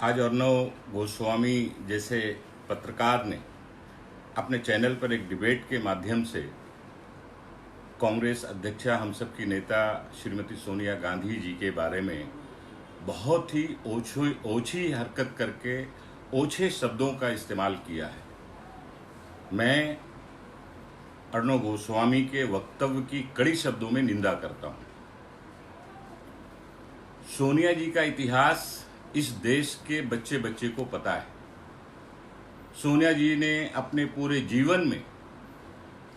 आज अर्णव गोस्वामी जैसे पत्रकार ने अपने चैनल पर एक डिबेट के माध्यम से कांग्रेस अध्यक्षा हम सब की नेता श्रीमती सोनिया गांधी जी के बारे में बहुत ही ओछी हरकत करके ओछे शब्दों का इस्तेमाल किया है। मैं अर्णव गोस्वामी के वक्तव्य की कड़ी शब्दों में निंदा करता हूं। सोनिया जी का इतिहास इस देश के बच्चे बच्चे को पता है। सोनिया जी ने अपने पूरे जीवन में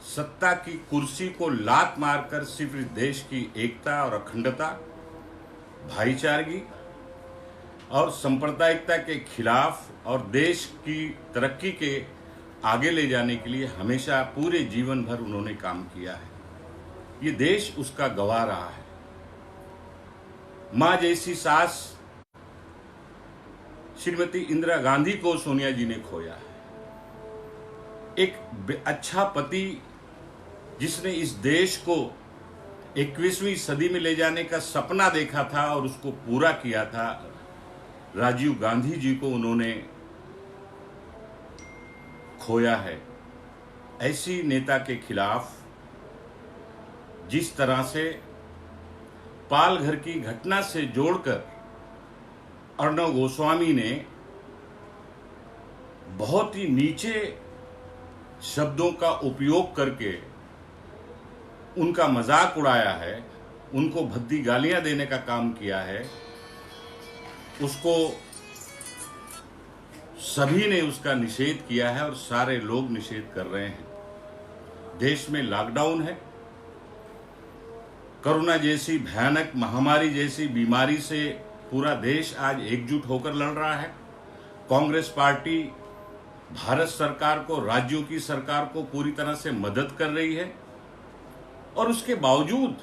सत्ता की कुर्सी को लात मारकर सिर्फ इस देश की एकता और अखंडता, भाईचारगी और सांप्रदायिकता के खिलाफ और देश की तरक्की के आगे ले जाने के लिए हमेशा पूरे जीवन भर उन्होंने काम किया है। ये देश उसका गवाह रहा है। मां जैसी सास श्रीमती इंदिरा गांधी को सोनिया जी ने खोया है। एक अच्छा पति जिसने इस देश को 21वीं सदी में ले जाने का सपना देखा था और उसको पूरा किया था, राजीव गांधी जी को उन्होंने खोया है। ऐसी नेता के खिलाफ जिस तरह से पालघर की घटना से जोड़कर अर्णव गोस्वामी ने बहुत ही नीचे शब्दों का उपयोग करके उनका मजाक उड़ाया है, उनको भद्दी गालियां देने का काम किया है, उसको सभी ने उसका निषेध किया है और सारे लोग निषेध कर रहे हैं। देश में लॉकडाउन है, कोरोना जैसी भयानक महामारी जैसी बीमारी से पूरा देश आज एकजुट होकर लड़ रहा है। कांग्रेस पार्टी भारत सरकार को, राज्यों की सरकार को पूरी तरह से मदद कर रही है और उसके बावजूद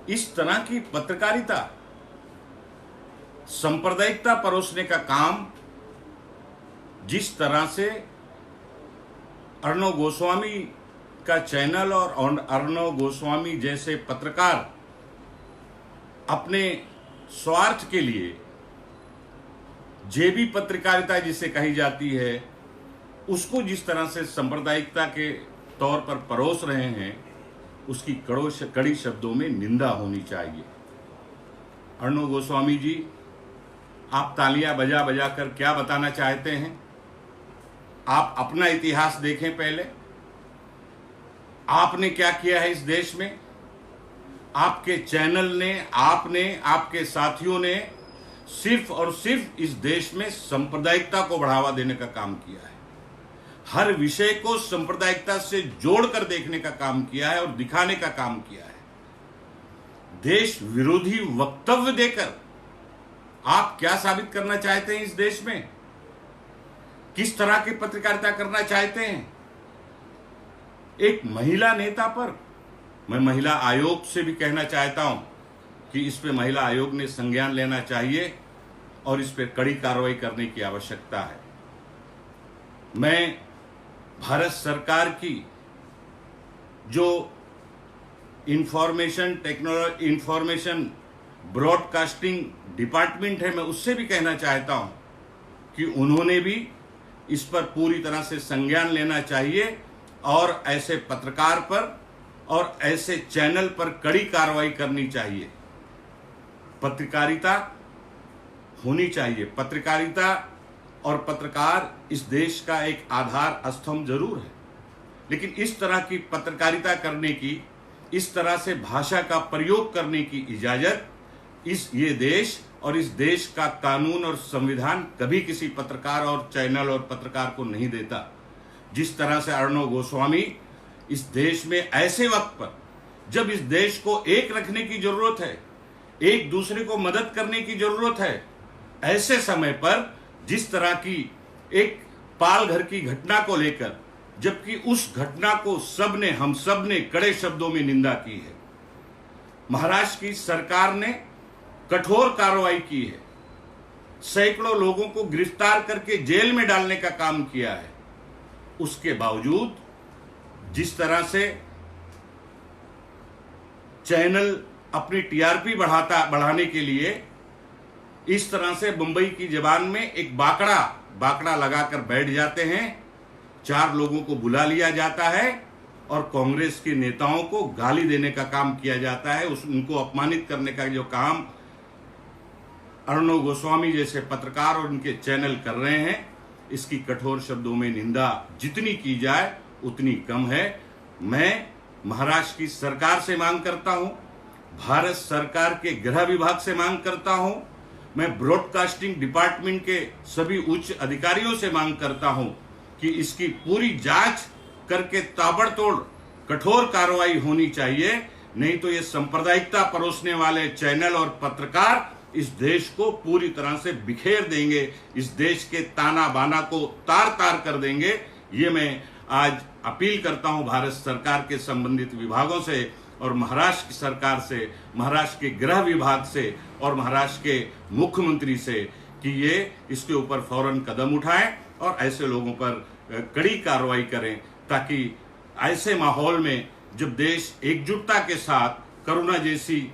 इस तरह की पत्रकारिता, सांप्रदायिकता परोसने का काम जिस तरह से अर्णव गोस्वामी का चैनल और अर्णव गोस्वामी जैसे पत्रकार अपने स्वार्थ के लिए जेबी पत्रकारिता जिसे कही जाती है, उसको जिस तरह से सांप्रदायिकता के तौर पर परोस रहे हैं, उसकी कड़ी शब्दों में निंदा होनी चाहिए। अर्णव गोस्वामी जी, आप तालियां बजा बजा कर क्या बताना चाहते हैं? आप अपना इतिहास देखें पहले। आपने क्या किया है इस देश में? आपके चैनल ने, आपने, आपके साथियों ने सिर्फ और सिर्फ इस देश में सांप्रदायिकता को बढ़ावा देने का काम किया है। हर विषय को सांप्रदायिकता से जोड़कर देखने का काम किया है और दिखाने का काम किया है। देश विरोधी वक्तव्य देकर आप क्या साबित करना चाहते हैं इस देश में? किस तरह की पत्रकारिता करना चाहते हैं? एक महिला नेता पर मैं महिला आयोग से भी कहना चाहता हूं कि इस पे महिला आयोग ने संज्ञान लेना चाहिए और इस पे कड़ी कार्रवाई करने की आवश्यकता है। मैं भारत सरकार की जो इंफॉर्मेशन ब्रॉडकास्टिंग डिपार्टमेंट है, मैं उससे भी कहना चाहता हूं कि उन्होंने भी इस पर पूरी तरह से संज्ञान लेना चाहिए और ऐसे पत्रकार पर और ऐसे चैनल पर कड़ी कार्रवाई करनी चाहिए। पत्रकारिता होनी चाहिए। पत्रकारिता और पत्रकार इस देश का एक आधार स्तंभ जरूर है, लेकिन इस तरह की पत्रकारिता करने की, इस तरह से भाषा का प्रयोग करने की इजाजत ये देश और इस देश का कानून और संविधान कभी किसी पत्रकार और चैनल और पत्रकार को नहीं देता। जिस तरह से अर्णव गोस्वामी इस देश में ऐसे वक्त पर, जब इस देश को एक रखने की जरूरत है, एक दूसरे को मदद करने की जरूरत है, ऐसे समय पर जिस तरह की एक पालघर की घटना को लेकर, जबकि उस घटना को हम सब ने कड़े शब्दों में निंदा की है। महाराष्ट्र की सरकार ने कठोर कार्रवाई की है, सैकड़ों लोगों को गिरफ्तार करके जेल में डालने का काम किया है। उसके बावजूद जिस तरह से चैनल अपनी टीआरपी बढ़ाने के लिए इस तरह से मुंबई की जबान में एक बाकड़ा लगाकर बैठ जाते हैं। 4 लोगों को बुला लिया जाता है और कांग्रेस के नेताओं को गाली देने का काम किया जाता है। उनको अपमानित करने का जो काम अर्णव गोस्वामी जैसे पत्रकार और उनके चैनल कर रहे हैं, इसकी कठोर शब्दों में निंदा जितनी की जाए उतनी कम है। मैं महाराष्ट्र की सरकार से मांग करता हूं, भारत सरकार के गृह विभाग से मांग करता हूं, मैं ब्रॉडकास्टिंग डिपार्टमेंट के सभी उच्च अधिकारियों से मांग करता हूं कि इसकी पूरी जांच करके ताबड़तोड़ कठोर कार्रवाई होनी चाहिए। नहीं तो ये सांप्रदायिकता परोसने वाले चैनल और पत्रकार इस देश को पूरी तरह से बिखेर देंगे, इस देश के ताना बाना को तार तार कर देंगे। ये मैं आज अपील करता हूं भारत सरकार के संबंधित विभागों से और महाराष्ट्र की सरकार से, महाराष्ट्र के गृह विभाग से और महाराष्ट्र के मुख्यमंत्री से कि ये इसके ऊपर फौरन कदम उठाएं और ऐसे लोगों पर कड़ी कार्रवाई करें, ताकि ऐसे माहौल में जब देश एकजुटता के साथ कोरोना जैसी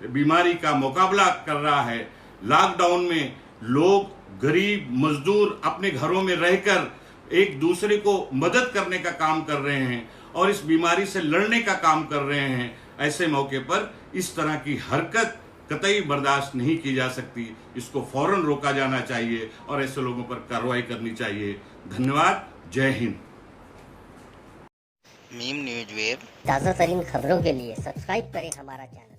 बीमारी का मुकाबला कर रहा है, लॉकडाउन में लोग गरीब मजदूर अपने घरों में रहकर एक दूसरे को मदद करने का काम कर रहे हैं और इस बीमारी से लड़ने का काम कर रहे हैं, ऐसे मौके पर इस तरह की हरकत कतई बर्दाश्त नहीं की जा सकती। इसको फौरन रोका जाना चाहिए और ऐसे लोगों पर कार्रवाई करनी चाहिए। धन्यवाद। जय हिंद। मीम न्यूज वेब ताज़ा तरीन खबरों के लिए सब्सक्राइब करें हमारा चैनल।